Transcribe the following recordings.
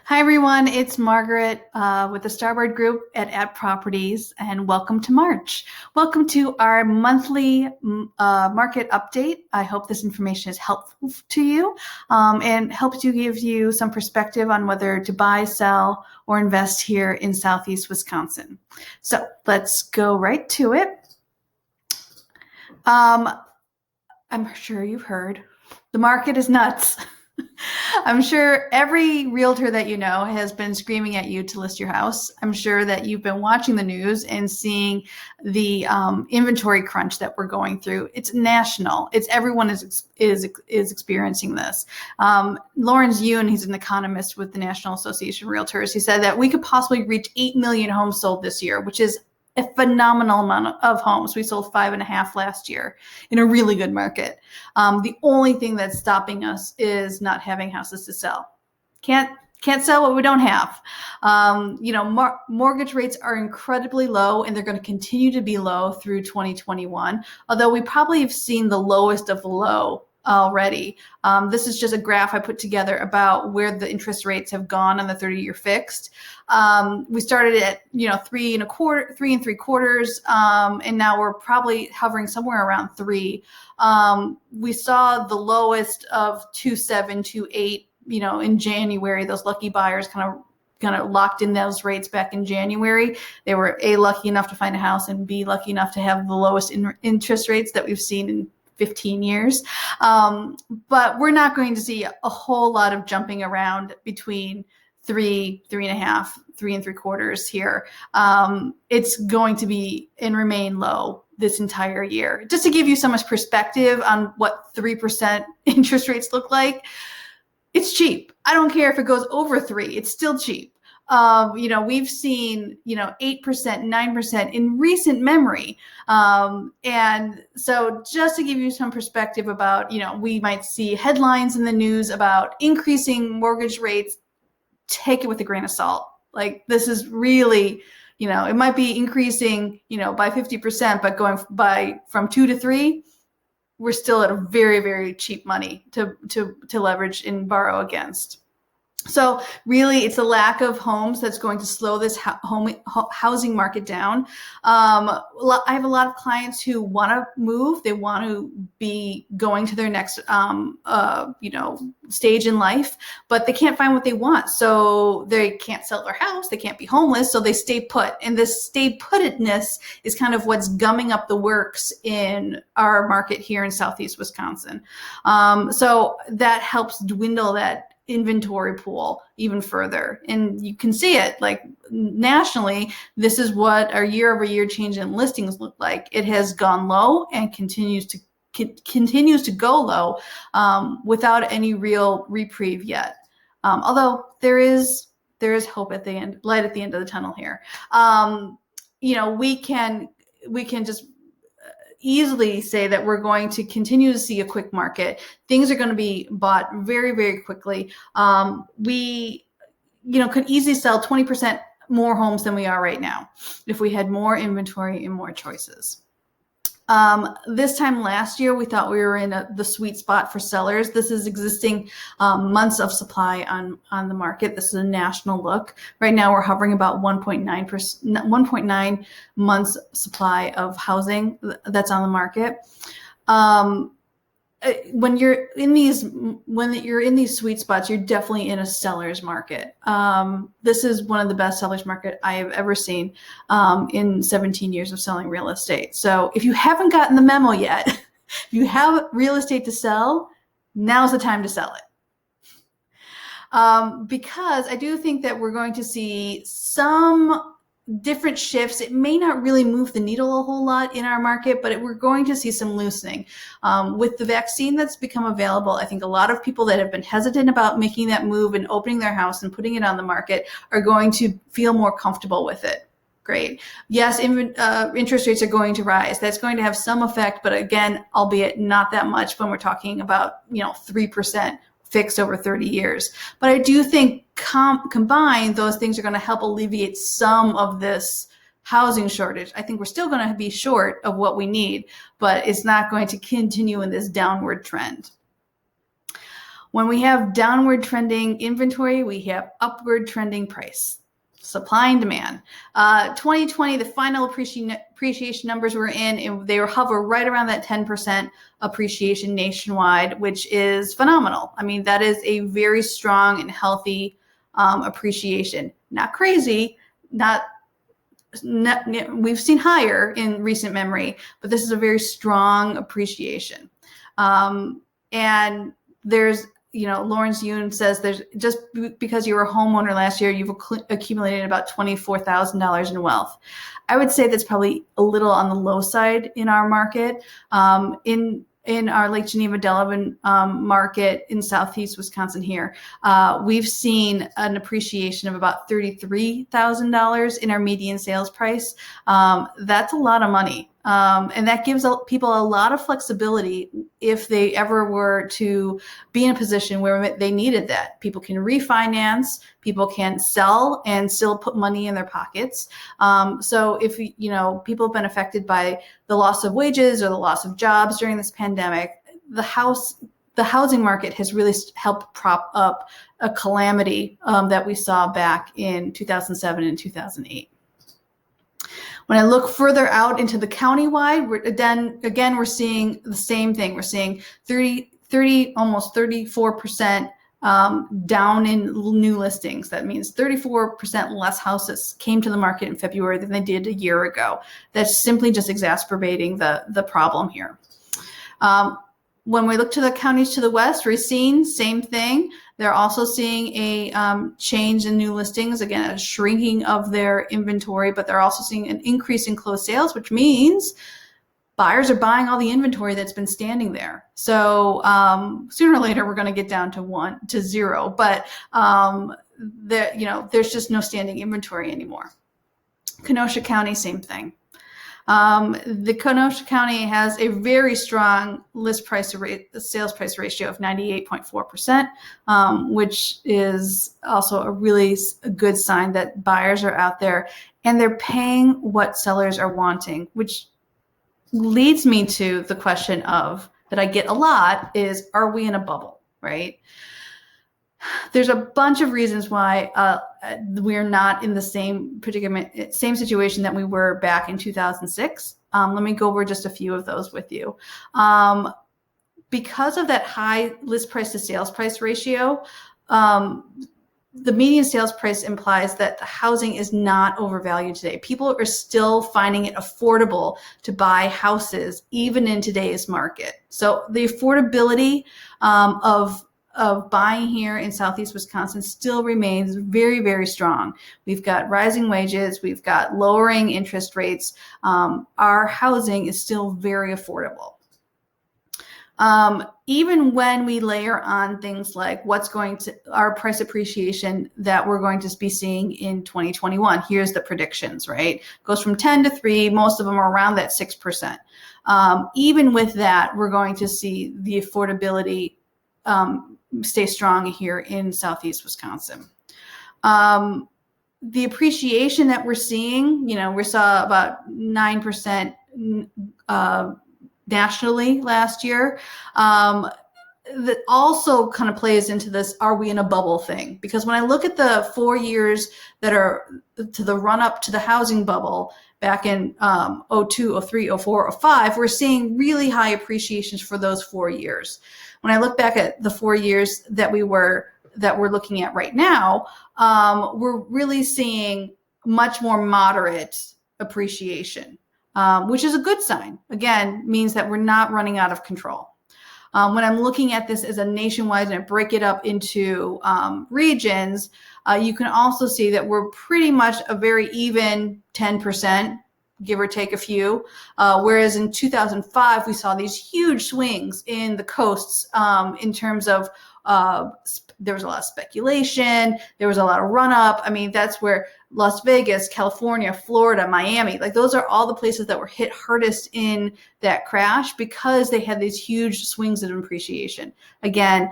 Hi, everyone. It's Margaret with the Starboard Group at Properties, and welcome to March. Welcome to our monthly market update. I hope this information is helpful to you and helps you give you some perspective on whether to buy, sell, or invest here in Southeast Wisconsin. So let's go right to it. I'm sure you've heard the market is nuts. I'm sure every realtor that you know has been screaming at you to list your house. I'm sure that you've been watching the news and seeing the inventory crunch that we're going through. It's national. It's everyone is experiencing this. Lawrence Yun, he's an economist with the National Association of Realtors. He said that we could possibly reach 8 million homes sold this year, which is a phenomenal amount of homes. We sold 5.5 last year in a really good market. The only thing that's stopping us is not having houses to sell. Can't sell what we don't have. Mortgage rates are incredibly low, and they're going to continue to be low through 2021. Although we probably have seen the lowest of the low already. This is just a graph I put together about where the interest rates have gone on the 30-year fixed. We started at 3.75, and now we're probably hovering somewhere around 3. We saw the lowest of 2.7, 2.8, in January. Those lucky buyers kind of locked in those rates back in January. They were A, lucky enough to find a house, and B, lucky enough to have the lowest interest rates that we've seen in 15 years. But we're not going to see a whole lot of jumping around between 3, 3.5, 3.75 here. It's going to be and remain low this entire year. Just to give you so much perspective on what 3% interest rates look like, it's cheap. I don't care if it goes over 3, it's still cheap. We've seen, 8%, 9% in recent memory. And so just to give you some perspective about, we might see headlines in the news about increasing mortgage rates. Take it with a grain of salt. Like, this is really, it might be increasing, by 50%, but going from 2 to 3, we're still at a very, very cheap money to leverage and borrow against. So really, it's a lack of homes that's going to slow this housing market down. I have a lot of clients who want to move. They want to be going to their next, stage in life, but they can't find what they want. So they can't sell their house. They can't be homeless. So they stay put. And this stay puttedness is kind of what's gumming up the works in our market here in Southeast Wisconsin. So that helps dwindle that inventory pool even further. And you can see it, like, nationally, this is what our year-over-year change in listings look like. It has gone low and continues to go low without any real reprieve yet. Although there is hope at the end, light at the end of the tunnel here. We can just easily say that we're going to continue to see a quick market. Things are going to be bought very, very quickly. We, could easily sell 20% more homes than we are right now if we had more inventory and more choices. This time last year, we thought we were in the sweet spot for sellers. This is existing months of supply on the market. This is a national look. Right now, we're hovering about 1.9 months supply of housing that's on the market. When you're in these sweet spots, you're definitely in a seller's market. This is one of the best seller's market I have ever seen in 17 years of selling real estate. So if you haven't gotten the memo yet, if you have real estate to sell, now's the time to sell it. Because I do think that we're going to see some different shifts. It may not really move the needle a whole lot in our market, but we're going to see some loosening. With the vaccine that's become available, I think a lot of people that have been hesitant about making that move and opening their house and putting it on the market are going to feel more comfortable with it. Great. Yes, interest rates are going to rise. That's going to have some effect, but again, albeit not that much when we're talking about, 3% fixed over 30 years. But I do think combined, those things are going to help alleviate some of this housing shortage. I think we're still going to be short of what we need, but it's not going to continue in this downward trend. When we have downward trending inventory, we have upward trending price. Supply and demand. 2020, the final appreciation numbers were in, and they were hover right around that 10% appreciation nationwide, which is phenomenal. I mean, that is a very strong and healthy appreciation. Not crazy, not we've seen higher in recent memory, but this is a very strong appreciation. And there's, Lawrence Yun says there's just because you were a homeowner last year, you've accumulated about $24,000 in wealth. I would say that's probably a little on the low side in our market. In our Lake Geneva Delavan market in Southeast Wisconsin here, we've seen an appreciation of about $33,000 in our median sales price. That's a lot of money. And that gives people a lot of flexibility if they ever were to be in a position where they needed that. People can refinance, people can sell and still put money in their pockets. So if, people have been affected by the loss of wages or the loss of jobs during this pandemic, the housing market has really helped prop up a calamity that we saw back in 2007 and 2008. When I look further out into the countywide, we're seeing the same thing. We're seeing 30, almost 34% down in new listings. That means 34% less houses came to the market in February than they did a year ago. That's simply just exacerbating the problem here. When we look to the counties to the west, we're seeing same thing. They're also seeing a change in new listings, again, a shrinking of their inventory, but they're also seeing an increase in closed sales, which means buyers are buying all the inventory that's been standing there. So sooner or later, we're going to get down to 0, but there's just no standing inventory anymore. Kenosha County, same thing. The Kenosha County has a very strong sales price ratio of 98.4%, which is also a really good sign that buyers are out there and they're paying what sellers are wanting, which leads me to the question that I get a lot is, are we in a bubble, right? There's a bunch of reasons why we're not in the same situation that we were back in 2006. Let me go over just a few of those with you. Because of that high list price to sales price ratio, the median sales price implies that the housing is not overvalued today. People are still finding it affordable to buy houses, even in today's market. So the affordability of buying here in Southeast Wisconsin still remains very, very strong. We've got rising wages. We've got lowering interest rates. Our housing is still very affordable. Even when we layer on things like our price appreciation that we're going to be seeing in 2021, here's the predictions, right? Goes from 10 to 3. Most of them are around that 6%. Even with that, we're going to see the affordability stay strong here in Southeast Wisconsin. The appreciation that we're seeing, we saw about 9% nationally last year. That also kind of plays into this, are we in a bubble thing? Because when I look at the 4 years that are to the run up to the housing bubble back in 02, 03, 04, 05, we're seeing really high appreciations for those 4 years. When I look back at the 4 years that we're looking at right now, we're really seeing much more moderate appreciation, which is a good sign. Again, means that we're not running out of control. When I'm looking at this as a nationwide and I break it up into regions, you can also see that we're pretty much a very even 10%, give or take a few. Whereas in 2005, we saw these huge swings in the coasts in terms of there was a lot of speculation. There was a lot of run up. I mean, that's where Las Vegas, California, Florida, Miami, like those are all the places that were hit hardest in that crash because they had these huge swings in appreciation. Again,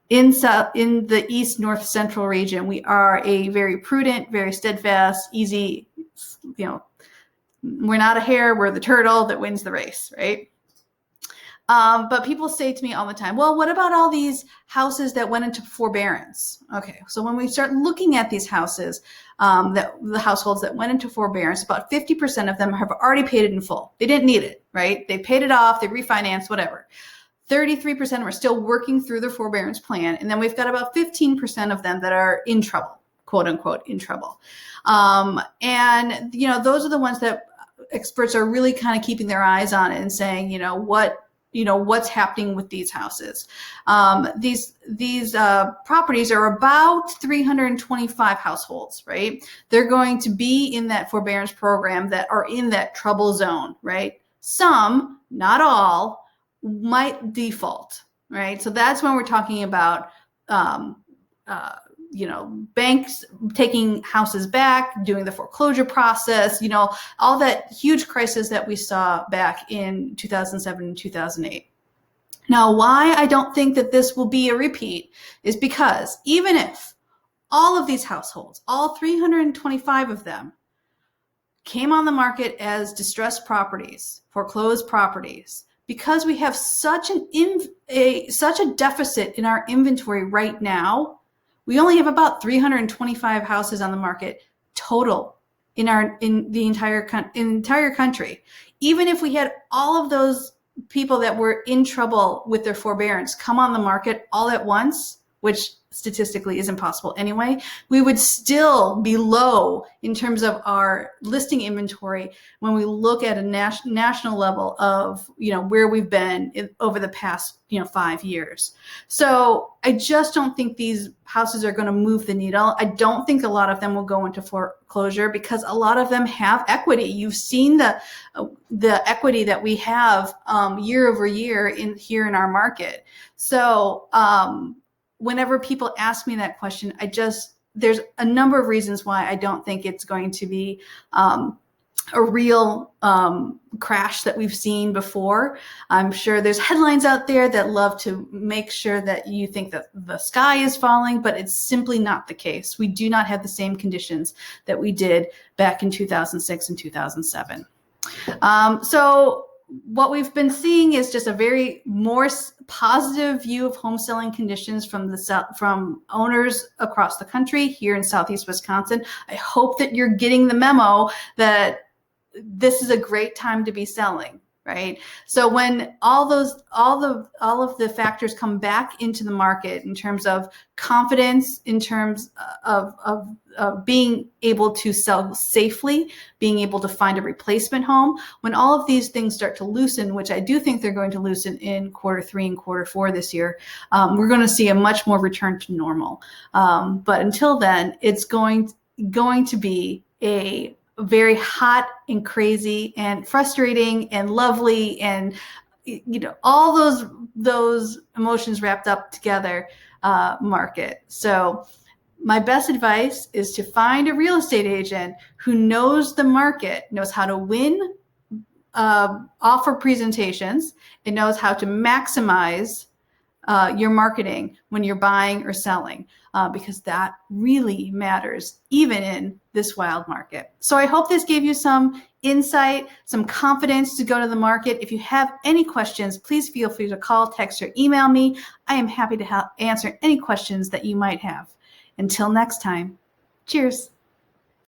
in the East, North, Central region, we are a very prudent, very steadfast, easy, we're not a hare, we're the turtle that wins the race, right? But people say to me all the time, well, what about all these houses that went into forbearance? Okay, so when we start looking at these houses, that the households that went into forbearance, about 50% of them have already paid it in full. They didn't need it, right? They paid it off, they refinanced, whatever. 33% are still working through their forbearance plan. And then we've got about 15% of them that are in trouble, quote unquote, in trouble. And, those are the ones that experts are really kind of keeping their eyes on it and saying, what's happening with these houses. These properties are about 325 households, right? They're going to be in that forbearance program that are in that trouble zone, right? Some, not all, might default, right? So that's when we're talking about, banks taking houses back, doing the foreclosure process, all that huge crisis that we saw back in 2007 and 2008. Now, why I don't think that this will be a repeat is because even if all of these households, all 325 of them, came on the market as distressed properties, foreclosed properties, because we have such a deficit in our inventory right now, we only have about 325 houses on the market total in the entire country. Even if we had all of those people that were in trouble with their forbearance come on the market all at once, which statistically isn't possible anyway, we would still be low in terms of our listing inventory when we look at a national level of, where we've been over the past, 5 years. So I just don't think these houses are going to move the needle. I don't think a lot of them will go into foreclosure because a lot of them have equity. You've seen the equity that we have year over year here in our market. So, whenever people ask me that question, there's a number of reasons why I don't think it's going to be a real crash that we've seen before. I'm sure there's headlines out there that love to make sure that you think that the sky is falling, but it's simply not the case. We do not have the same conditions that we did back in 2006 and 2007. So what we've been seeing is just a very more positive view of home selling conditions from owners across the country here in Southeast Wisconsin. I hope that you're getting the memo that this is a great time to be selling, right? So when all of the factors come back into the market in terms of confidence, in terms of being able to sell safely, being able to find a replacement home, when all of these things start to loosen, which I do think they're going to loosen in Q3 and Q4 this year, we're going to see a much more return to normal. But until then, it's going to be a very hot and crazy and frustrating and lovely and all those emotions wrapped up together market. So my best advice is to find a real estate agent who knows the market, knows how to win offer presentations, and knows how to maximize your marketing when you're buying or selling, because that really matters even in this wild market. So I hope this gave you some insight, some confidence to go to the market. If you have any questions, please feel free to call, text, or email me. I am happy to answer any questions that you might have. Until next time, cheers.